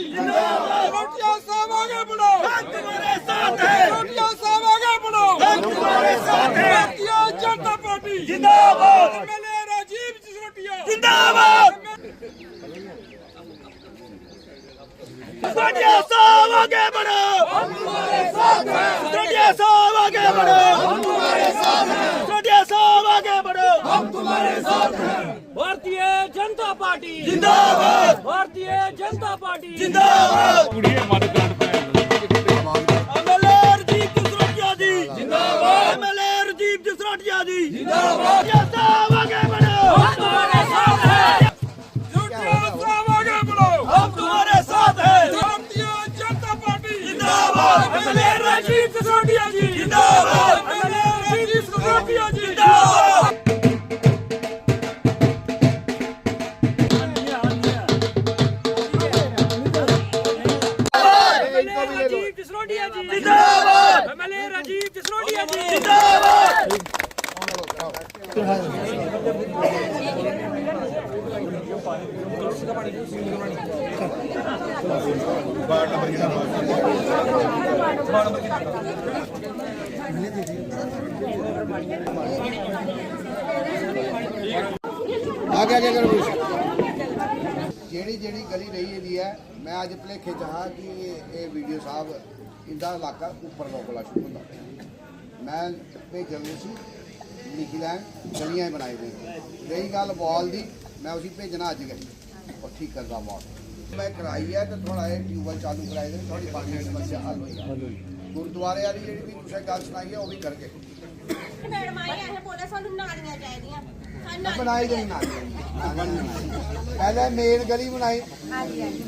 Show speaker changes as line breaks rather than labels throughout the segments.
रोटियां साहब आगे बढ़ो, हम तुम्हारे साथ हैं। रोटियां साहब आगे बढ़ो, हम तुम्हारे साथ हैं। भारतीय जनता पार्टी जिंदाबाद। एमएलए राजीव सिसोदिया जिंदाबाद। सिसोदिया साहब आगे बढ़ो, हम तुम्हारे साथ हैं। सिसोदिया साहब आगे बढ़ो, हम तुम्हारे साथ हैं। सिसोदिया साहब आगे बढ़ो, हम तुम्हारे साथ हैं।
भारतीय जनता पार्टी
जिंदाबाद।
भारतीय जनता पार्टी
जिंदाबाद। एमएलए राजीव सिसोदिया जी जिंदाबाद। एमएलए राजीव सिसोदिया जी जिंदाबाद। सिसोदिया साहब आगे बढ़ो, हम तुम्हारे साथ हैं। सिसोदिया साहब आगे बढ़ो, हम तुम्हारे साथ हैं। भारतीय जनता पार्टी जिंदाबाद। एमएलए राजीव सिसोदिया जी जिंदाबाद। एमएलए राजीव सिसोदिया जी जिंदाबाद।
राजीव सिसोदिया जी
जिंदाबाद।
एमएलए राजीव सिसोदिया जी
जिंदाबाद।
आगे करो ਜਿਹੜੀ ਗਲੀ ਰਹੀ ਦੀ ਹੈ ਮੈਂ ਅੱਜ ਭਲੇਖੇ ਚਾਹਾਂ ਕਿ ਇਹ ਵੀਡੀਓ ਸਾਹਿਬ ਇਹਦਾ ਇਲਾਕਾ ਉੱਪਰ ਲੋਕਲਾ ਸ਼ੁਰੂ ਹੁੰਦਾ ਮੈਂ ਭੇਜਣ ਨੂੰ ਸੀ ਲਿਖੀ ਲੈਣ ਗਲੀਆਂ ਬਣਾਈ ਦੇ ਰਹੀ ਗੱਲ ਬਾਲ ਦੀ ਮੈਂ ਉਸੇ ਭੇਜਣਾ ਅੱਜ ਗਈ और ठीक करदा बात मैं कराई है तो थोड़ा ये ट्यूबवेल चालू कराए दे थोड़ी पानी की समस्या हल हुई गुरुद्वारे वाली जी भी तुसें गल सुनाई है वो भी करके
मैडम आई है बोला सानू नालियां चाहिए
बनाई गई ना पहले मेन गली बनाई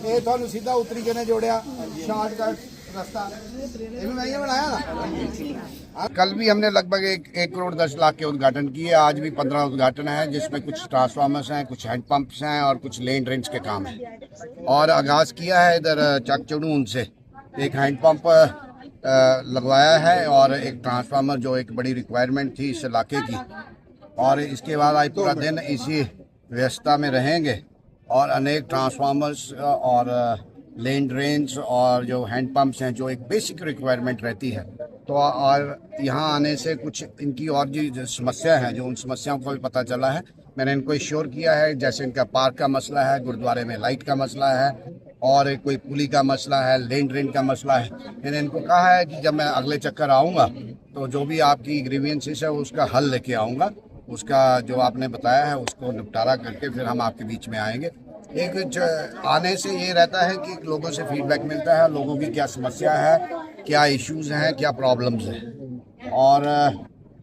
ये थानू सीधा उतरी के जोड़िया शॉर्टकट रास्ता ये भी मैंने बनाया ना। कल भी हमने लगभग 1 करोड़ 10 लाख के उद्घाटन किए, आज भी 15 उद्घाटन है जिसमें कुछ ट्रांसफार्मर्स हैं, कुछ हैंडपंप्स हैं और कुछ लेन ड्रेन्स के काम है। और आगाज़ किया है इधर चक चढ़ून से एक हैंडपंप लगवाया है और एक ट्रांसफार्मर जो एक बड़ी रिक्वायरमेंट थी इस इलाके की। और इसके बाद आज पूरा दिन इसी व्यस्तता में रहेंगे और अनेक ट्रांसफार्मर्स और लेन ड्रेन्स और जो हैंडपम्प्स हैं जो एक बेसिक रिक्वायरमेंट रहती है तो और यहाँ आने से कुछ इनकी और जो समस्या है जो उन समस्याओं को भी पता चला है। मैंने इनको इश्योर किया है जैसे इनका पार्क का मसला है, गुरुद्वारे में लाइट का मसला है और कोई पुली का मसला है, लेन ड्रेन का मसला है। मैंने इनको कहा है कि जब मैं अगले चक्कर आऊँगा तो जो भी आपकी ग्रीवियंसेस है उसका हल लेके आऊँगा, उसका जो आपने बताया है उसको निपटारा करके फिर हम आपके बीच में आएंगे। एक आने से ये रहता है कि लोगों से फीडबैक मिलता है, लोगों की क्या समस्या है, क्या इश्यूज़ हैं, क्या प्रॉब्लम्स हैं और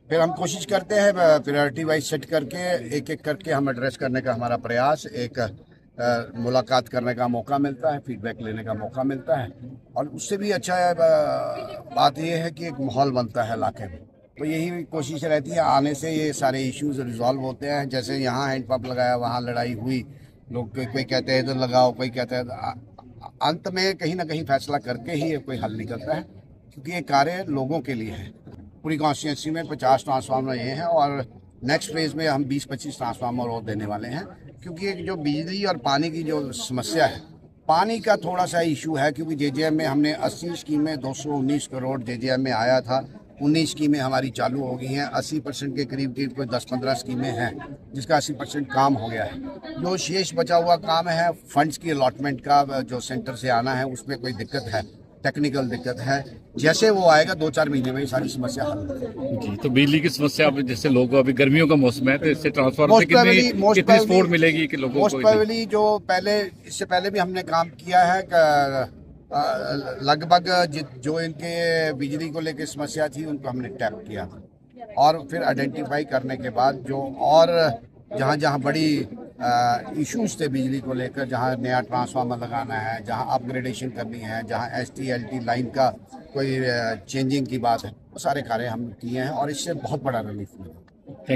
फिर हम कोशिश करते हैं प्रायोरिटी वाइज सेट करके एक एक करके हम एड्रेस करने का हमारा प्रयास। एक मुलाकात करने का मौका मिलता है, फीडबैक लेने का मौका मिलता है और उससे भी अच्छा बात यह है कि एक माहौल बनता है इलाके में। तो यही कोशिश रहती है, आने से ये सारे इश्यूज़ रिजॉल्व होते हैं। जैसे यहाँ हैंडपम्प लगाया, वहाँ लड़ाई हुई, लोग कोई कहते हैं इधर लगाओ, कोई कहता है, अंत में कहीं ना कहीं फैसला करके ही कोई हल निकलता है क्योंकि ये कार्य लोगों के लिए है। पूरी कॉन्स्टिट्यूंसी में 50 ट्रांसफार्मर ये हैं और नेक्स्ट फेज में हम 20-25 ट्रांसफार्मर और देने वाले हैं क्योंकि एक जो बिजली और पानी की जो समस्या है, पानी का थोड़ा सा इशू है क्योंकि जेजेएम में हमने 80 स्कीमें 219 करोड़ जेजेएम में आया था, 19 स्कीमें हमारी चालू हो गई हैं, 80% के करीब कोई 10-15 स्कीमें हैं जिसका 80% काम हो गया है। जो शेष बचा हुआ काम है फंड्स की अलॉटमेंट का जो सेंटर से आना है उसमें कोई दिक्कत है, टेक्निकल दिक्कत है। जैसे वो आएगा 2-4 महीने में ये सारी समस्या हल हो जाएगी।
जी, तो बिजली की समस्या अब जैसे लोग अभी गर्मियों का मौसम है तो इससे ट्रांसफार्मर से कितनी सपोर्ट मिलेगी कि लोगों
मोस्ट
को?
प्रोबेबली जो पहले इससे पहले भी हमने काम किया है लगभग जो इनके बिजली को लेकर समस्या थी उनको हमने टैप किया था और फिर आइडेंटिफाई करने के बाद जो और जहाँ जहाँ बड़ी इश्यूज थे बिजली को लेकर, जहाँ नया ट्रांसफार्मर लगाना है, जहाँ अपग्रेडेशन करनी है, जहाँ ST-LT लाइन का कोई चेंजिंग की बात है, वो सारे कार्य हम किए हैं और इससे बहुत बड़ा रिलीफ मिला।